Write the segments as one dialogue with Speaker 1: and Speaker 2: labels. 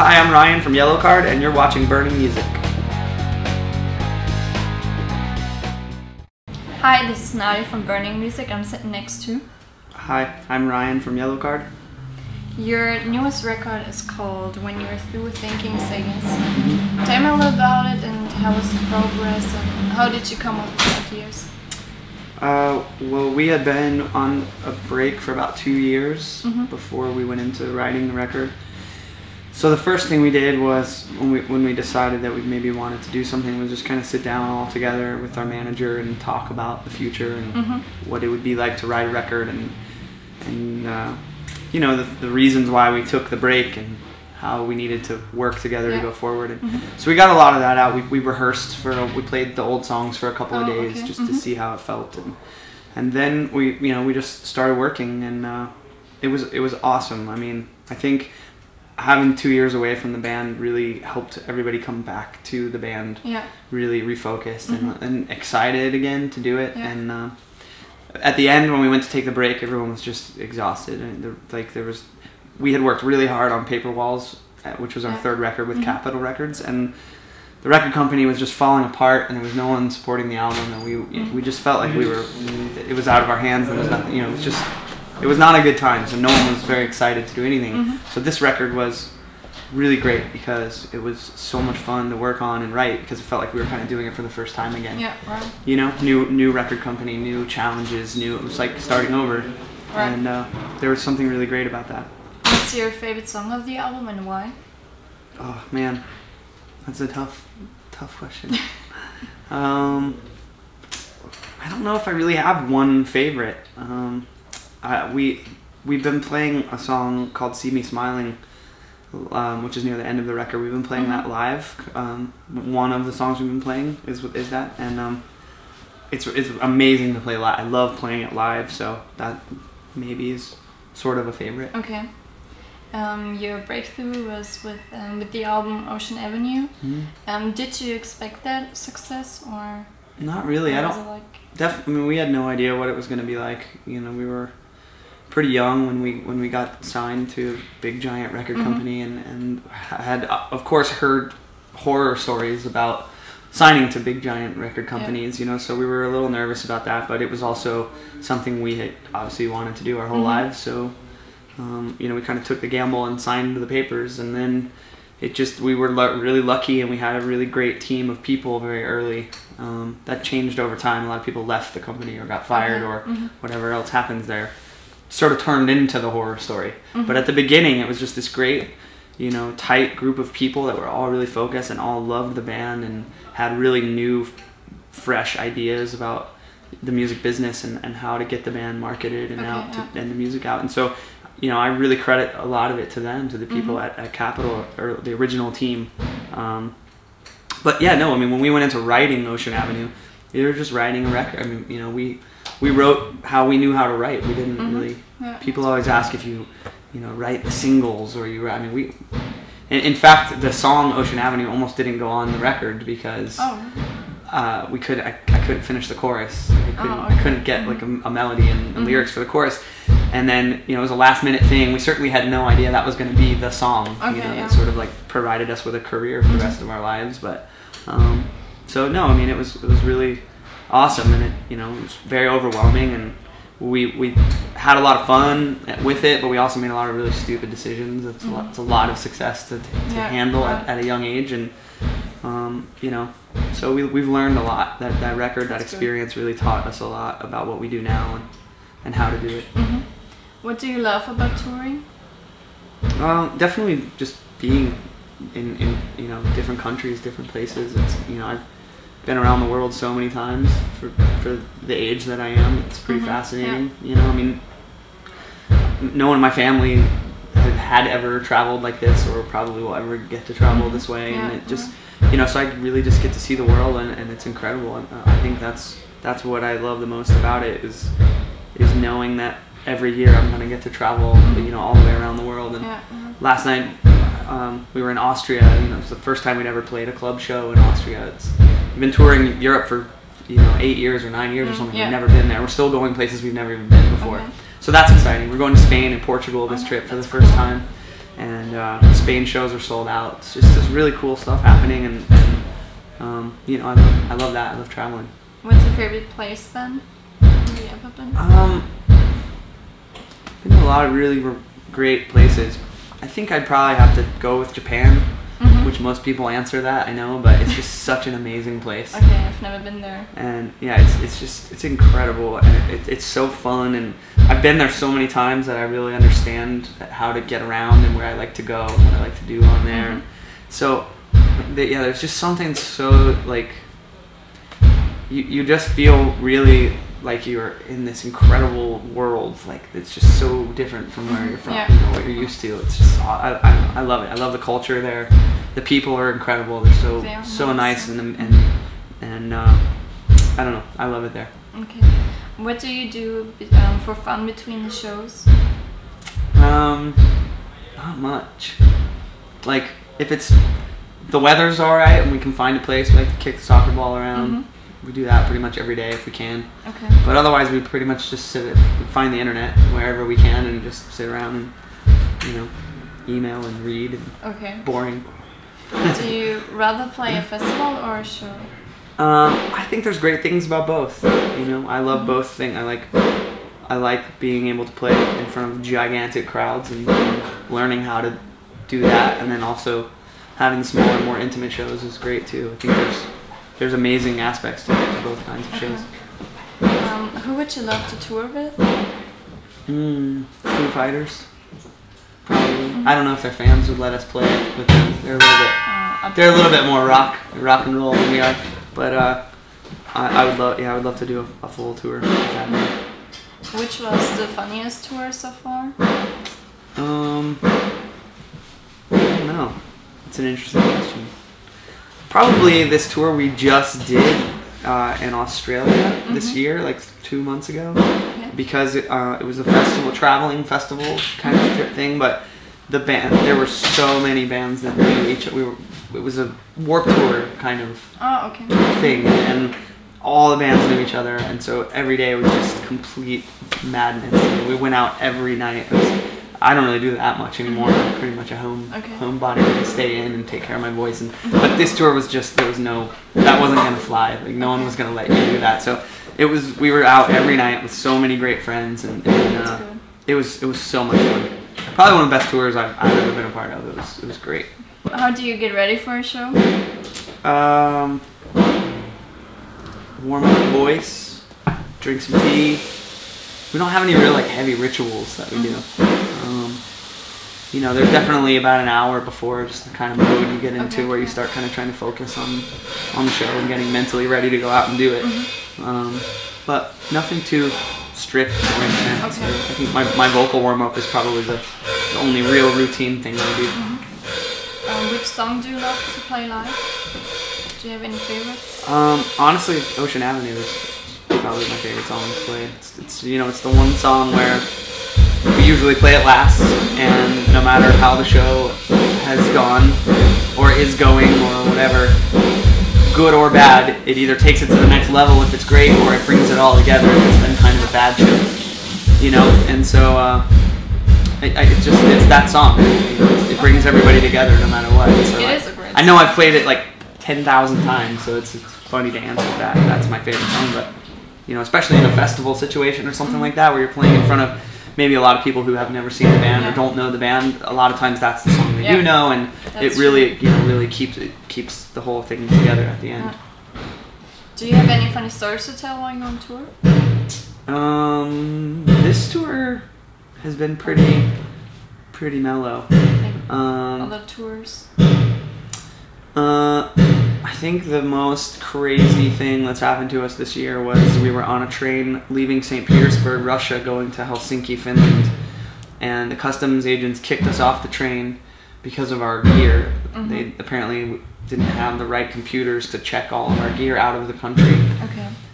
Speaker 1: Hi, I'm Ryan from Yellowcard, and you're watching Burning Music.
Speaker 2: Hi, this is Nadia from Burning Music. I'm sitting next to.
Speaker 1: Hi, I'm Ryan from Yellowcard.
Speaker 2: Your newest record is called When You're Through Thinking Things. Tell me a little about it and how was the progress and how did you come up with the ideas?
Speaker 1: Well, we had been on a break for about 2 years before we went into writing the record. So the first thing we did was, when we decided that we maybe wanted to do something, was just kind of sit down all together with our manager and talk about the future and what it would be like to write a record and you know, the reasons why we took the break and how we needed to work together to go forward. And so we got a lot of that out. We rehearsed we played the old songs for a couple of days just to see how it felt, and then we just started working, and it was awesome. I mean, I think having 2 years away from the band really helped everybody come back to the band, really refocused and excited again to do it. And at the end, when we went to take the break, everyone was just exhausted, and we had worked really hard on Paper Walls, which was our third record with Capitol Records, and the record company was just falling apart, and there was no one supporting the album, and we just felt like it was out of our hands, and there was nothing, it was not a good time, so no one was very excited to do anything. So this record was really great because it was so much fun to work on and write, because it felt like we were kind of doing it for the first time again. You know, new record company, new challenges, it was like starting over. And there was something really great about that.
Speaker 2: What's your favorite song of the album and why?
Speaker 1: Oh man, that's a tough question. I don't know if I really have one favorite. We've been playing a song called "See Me Smiling," which is near the end of the record. We've been playing that live. One of the songs we've been playing is that, and it's amazing to play live. I love playing it live, so that maybe is sort of a favorite.
Speaker 2: Okay. Your breakthrough was with the album Ocean Avenue. Did you expect that success, or
Speaker 1: not really? I don't. I mean, we had no idea what it was going to be like. You know, we were pretty young when we got signed to a big giant record company, and had of course heard horror stories about signing to big giant record companies. You know, so we were a little nervous about that, but it was also something we had obviously wanted to do our whole lives. So you know, we kind of took the gamble and signed the papers, and then we were really lucky, and we had a really great team of people very early. That changed over time. A lot of people left the company or got fired or whatever else happens there. Sort of turned into the horror story. But at the beginning, it was just this great, tight group of people that were all really focused and all loved the band and had really new, fresh ideas about the music business and how to get the band marketed and and the music out. And so, I really credit a lot of it to them, to the people at Capitol, or the original team. But yeah, no, I mean, when we went into writing Ocean Avenue, we were just writing a record. I mean, we wrote how we knew how to write. We didn't really. People always ask if you write the singles or you. I mean, in fact, the song Ocean Avenue almost didn't go on the record because I couldn't finish the chorus. I couldn't get like a melody and lyrics for the chorus. And then it was a last minute thing. We certainly had no idea that was going to be the song. That sort of like provided us with a career for the rest of our lives. But so no, I mean, it was really awesome, and it was very overwhelming, and we had a lot of fun with it, but we also made a lot of really stupid decisions. It's a lot of success to handle at a young age, and so we've learned a lot. That record, that experience really taught us a lot about what we do now and how to do it.
Speaker 2: What do you love about touring?
Speaker 1: Definitely just being in different countries, different places. I've been around the world so many times for the age that I am. It's pretty fascinating. I mean, no one in my family had ever traveled like this, or probably will ever get to travel this way. And it just, so I really just get to see the world, and it's incredible. And I think that's what I love the most about it is knowing that every year I'm going to get to travel, all the way around the world. And last night we were in Austria. It was the first time we'd ever played a club show in Austria. We've been touring Europe for 8 years or 9 years or something. We've never been there. We're still going places we've never even been before. So that's exciting. We're going to Spain and Portugal this trip for the first time, and Spain shows are sold out. It's just this really cool stuff happening, and you know, I love that. I love traveling.
Speaker 2: What's your favorite place then? Have you ever been?
Speaker 1: Been to a lot of really great places. I think I'd probably have to go with Japan, which most people answer that, I know, but it's just such an amazing place.
Speaker 2: Okay, I've never been there.
Speaker 1: And yeah, it's incredible, and it's so fun, and I've been there so many times that I really understand how to get around and where I like to go and what I like to do on there. So yeah, there's just something so like you just feel really like you're in this incredible world. Like it's just so different from where you're from, you know, what you're used to. It's just I love it. I love the culture there. The people are incredible. They're so nice and I don't know. I love it there.
Speaker 2: Okay. What do you do for fun between the shows?
Speaker 1: Not much. Like if it's the weather's all right and we can find a place, we like to kick the soccer ball around. We do that pretty much every day if we can. Okay. But otherwise, we pretty much just find the internet wherever we can and just sit around and, you know, email and read. And boring.
Speaker 2: Do you rather play a festival or a show?
Speaker 1: I think there's great things about both. You know, I love both things. I like being able to play in front of gigantic crowds and learning how to do that, and then also having smaller, more intimate shows is great too. I think there's amazing aspects to both kinds of shows.
Speaker 2: Who would you love to tour with?
Speaker 1: Foo Fighters, probably. I don't know if their fans would let us play with them. They're a little bit more rock and roll than we are. But I would love to do a full tour with that.
Speaker 2: Which was the funniest tour so far?
Speaker 1: I don't know. It's an interesting question. Probably this tour we just did in Australia this year, like 2 months ago, because it was a festival, traveling festival kind of thing. But the band, there were so many bands that knew each other. It was a Warped Tour kind of thing, and all the bands knew each other, and so every day was just complete madness. And we went out every night. I don't really do that much anymore. I'm pretty much a homebody. I stay in and take care of my voice. But this tour was just, that wasn't gonna fly. Like no one was gonna let you do that. So we were out every night with so many great friends, and it was so much fun. Probably one of the best tours I've ever been a part of. It was great.
Speaker 2: How do you get ready for a show?
Speaker 1: Warm up the voice, drink some tea. We don't have any real like heavy rituals that we do. You know, there's definitely about an hour before just the kind of mood you get into where you start kind of trying to focus on the show and getting mentally ready to go out and do it. But nothing too strict or intense. I think my vocal warm up is probably the only real routine thing I do.
Speaker 2: Which song do you love to play live? Do you have any favorites?
Speaker 1: Honestly, Ocean Avenue is probably my favorite song to play. It's you know, it's the one song where we usually play it last, and no matter how the show has gone or is going or whatever, good or bad, it either takes it to the next level if it's great, or it brings it all together if it's been kind of a bad show, you know. And so it's that song. It brings everybody together no matter what. So
Speaker 2: it is a great song.
Speaker 1: I know I've played it like 10,000 times, so it's funny to answer that. That's my favorite song, but you know, especially in a festival situation or something like that, where you're playing in front of maybe a lot of people who have never seen the band or don't know the band. A lot of times that's the song that you know, and it really, really keeps the whole thing together at the end.
Speaker 2: Do you have any funny stories to tell while you're on tour?
Speaker 1: This tour has been pretty mellow.
Speaker 2: Other tours?
Speaker 1: I think the most crazy thing that's happened to us this year was we were on a train leaving St. Petersburg, Russia, going to Helsinki, Finland, and the customs agents kicked us off the train because of our gear. They apparently didn't have the right computers to check all of our gear out of the country.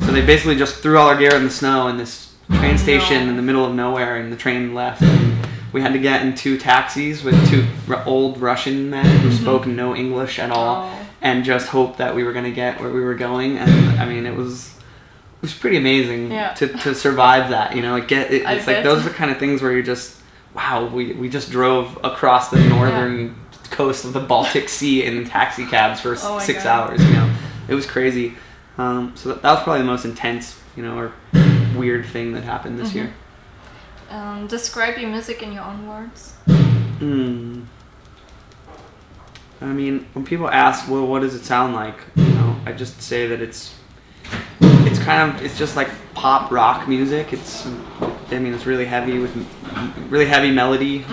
Speaker 1: So they basically just threw all our gear in the snow in this train station in the middle of nowhere, and the train left. And we had to get in 2 taxis with 2 old Russian men who spoke no English at all, and just hope that we were going to get where we were going. And I mean, it was pretty amazing to survive that. You know, it's like those are the kind of things where you're just wow, we just drove across the northern coast of the Baltic Sea in taxi cabs for 6 hours. You know, it was crazy. So that was probably the most intense, you know, or weird thing that happened this year.
Speaker 2: Describe your music in your own words.
Speaker 1: I mean, when people ask, well, what does it sound like? You know, I just say that it's just like pop rock music. It's really heavy with really heavy melody,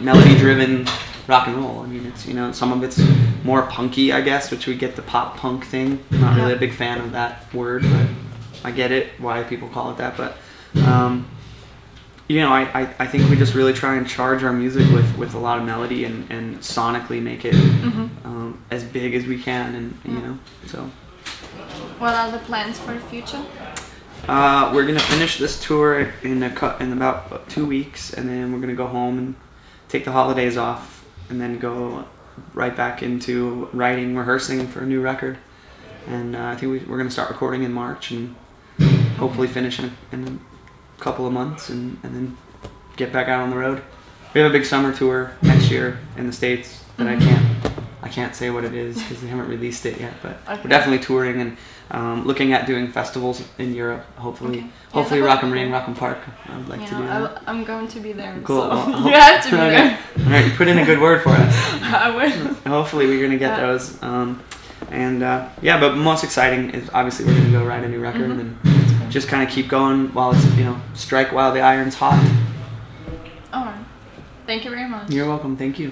Speaker 1: melody driven rock and roll. I mean, it's, you know, some of it's more punky, I guess, which we get the pop punk thing. I'm not really a big fan of that word, but I get it, why people call it that. But you know, I think we just really try and charge our music with a lot of melody and sonically make it as big as we can, and you know, so.
Speaker 2: What are the plans for the future?
Speaker 1: We're gonna finish this tour in about 2 weeks, and then we're gonna go home and take the holidays off, and then go right back into writing, rehearsing for a new record. And I think we're gonna start recording in March, and hopefully finish in a couple of months, and then get back out on the road. We have a big summer tour next year in the States that I can't say what it is because they haven't released it yet, but we're definitely touring and looking at doing festivals in Europe. Hopefully, hopefully Rock am Ring, Rock am Park. I would like to do that.
Speaker 2: I'm going to be there.
Speaker 1: Cool.
Speaker 2: So
Speaker 1: Well,
Speaker 2: you have to be there.
Speaker 1: All right, you put in a good word for us.
Speaker 2: I will.
Speaker 1: Hopefully, we're gonna get those. Yeah, but most exciting is obviously we're gonna go write a new record and just kind of keep going while it's, you know, strike while the iron's hot.
Speaker 2: All right. Thank you very much.
Speaker 1: You're welcome. Thank you.